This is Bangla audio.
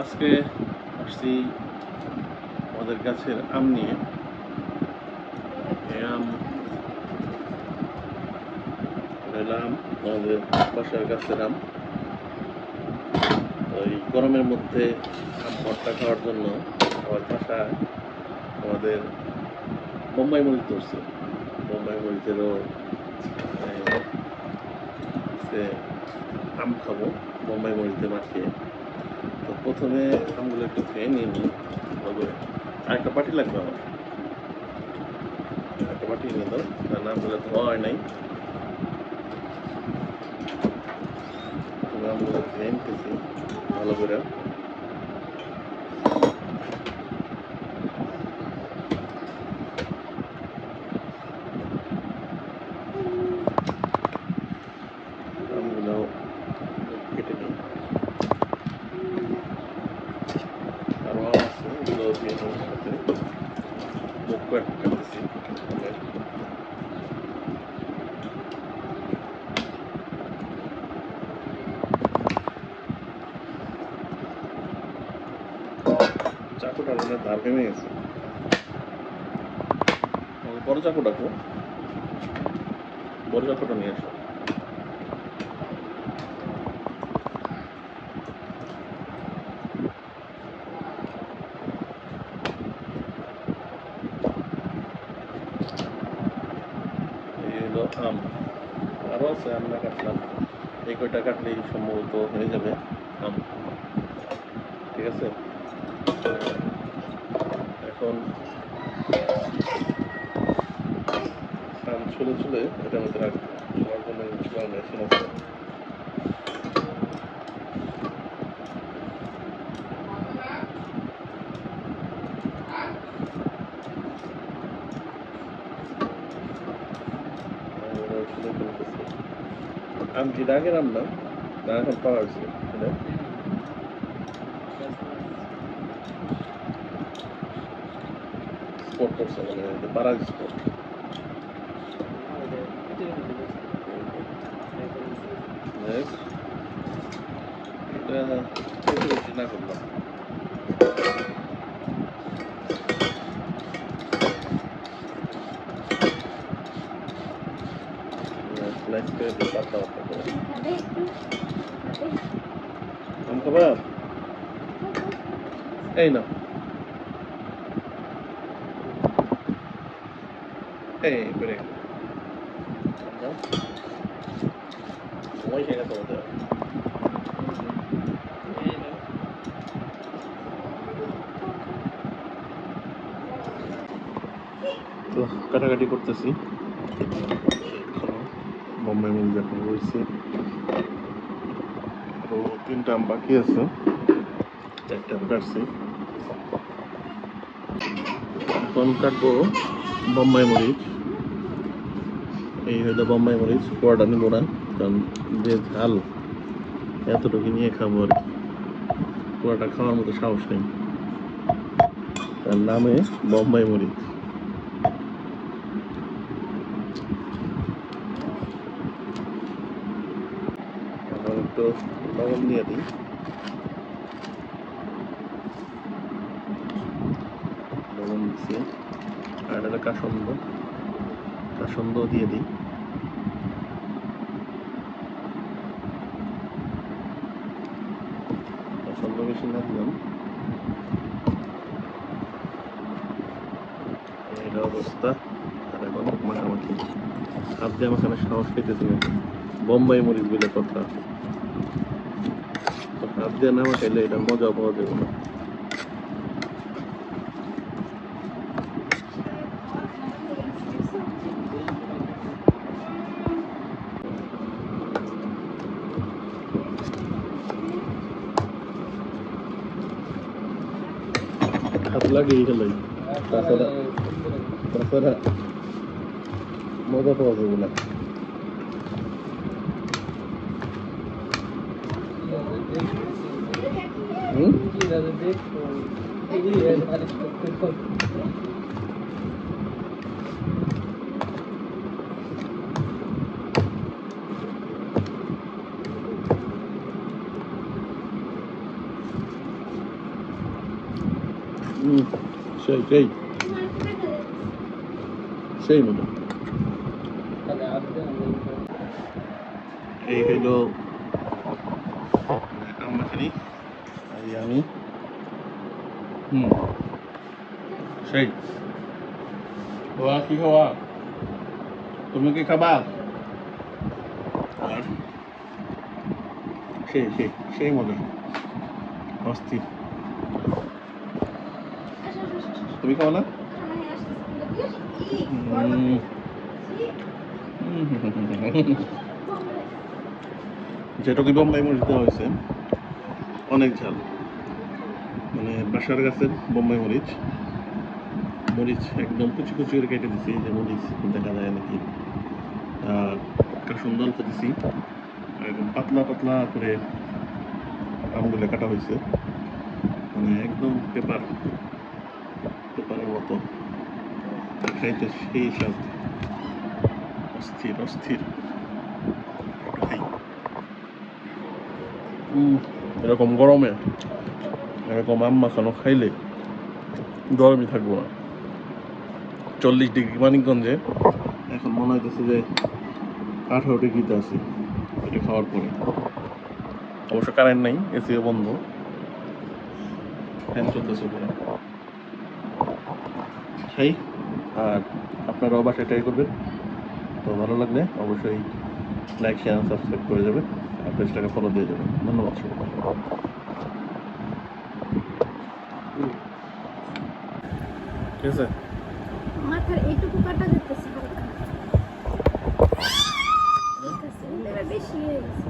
আজকে আসছি আমাদের গাছের আম নিয়ে। এই আম এলাম আমাদের বাসার গাছের আম। ওই গরমের মধ্যে আম ভর্তা খাওয়ার জন্য আমার বাসায় আমাদের বোম্বাই মরিচ ধরছে। বোম্বাই মরিচেরও আম খাবো বোম্বাই মরিচে মাখিয়ে। তো প্রথমে আমগুলো একটু খেয়ে নিয়ে নিই। আরেকটা বাটি লাগবে আমার, একটা বাটি এনে দাও, কারণ আমগুলো ধোয়া হয় নাই। আমগুলো ধুয়ে নিতেছি ভালো করে। আমগুলো কেটে নিই, আরও আম আছে ওগুলো দিয়ে আমার সাথে মুখ কাটতেছি। চাকুটা ধার ভেঙে গেছে, বড় চাকু ডাকো, বড় চাকুটা নিয়ে আসো। এই হলো আম, আরও আছে আম না কাটলাম, এই কয়টা কাটলেই সম্ভবত হয়ে যাবে আম। ঠিক আছে, এখন আম ছুলে ছুলে এটার মধ্যে রাখবো। আমার কোনো মেশিন আছে। আম কি আগের আম না, না এখন পাওয়া হয়েছে এটা? স্পট করছে মানে পাড়া স্পট। এটা বেশি না করলাম, স্লাইস করে দিই পাতলা পাতলা করে। আম খাবার এই না, এই করে সময় খেয়ে তোমাদের। তো কাটাকাটি করতেছি, বোম্বাই মরিচ এখন রয়েছে, আরো 3টা আম বাকি আছে, 4টা আম কাটছি। এখন কাটবো বোম্বাই মরিচ। এই হলো বোম্বাই মরিচ, পুরোটা নিব না, কারণ যে ঝাল এতটুকু নিয়ে খাবো আর কি, পুরোটা খাওয়ার মতো সাহস নেই, তার নামে বোম্বাই মরিচ। এখন একটু লবণ দিয়ে দিই, লবণ দিচ্ছি, আর এটা কাসন্দ, কাসন্দ দিয়ে দিই। কাসন্দ বেশি না দিলাম। এটা অবস্থা, আর এখন মাখামাখি, হাত দিয়ে মাখানো সাহস পেতেছি না, বোম্বাই মরিচ বলে কথা, হাত দিয়ে না মাখাইলে এটা মজা পাওয়া যাবে না। হাত লাগিয়ে গেলেই তাছাড়া তাছাড়া মজা পাওয়া যাবে না। সেই সেই সেই মতো এই হইল আমখানি আর আমি সেই বাবা কি খাওয়া তুমি কি খাবা আর সেই সেই সেই মজা অস্থির তুমি খাও না যেটুকু বোম্বাই মরিচ দেওয়া হয়েছে অনেক ঝাল মানে বাসার গাছের বোম্বাই মরিচ মরিচ একদম কুচি কুচি করে কেটে দিছি যে মরিচ দেখা যায় নাকি আর কাসুন্দ অল্প দিছি একদম পাতলা পাতলা করে আমগুলো কাটা হয়েছে মানে একদম পেপারের মতো খাইতে সেই স্বাদ অস্থির অস্থির খাই এরকম গরমে এরকম আম মাখানো খাইলে গরমই থাকবো না 40 ডিগ্রি মানিকগঞ্জে এখন মনে হইতেছে যে 18 ডিগ্রিতে আছি এটা খাওয়ার পরে অবশ্য কারেন্ট নেই এসিও বন্ধ ফ্যান চলতেছে উপরে খাই আর আপনারাও বাসায় ট্রাই করবেন তো ভালো লাগলে অবশ্যই লাইক শেয়ার সাবস্ক্রাইব করে যাবেন আর পেজটাকে ফলো দিয়ে যাবেন ধন্যবাদ সবাই ঠিক আছে মাথার এইটুকু কাটা যেতেছে হালকা বেশি হয়ে গেছে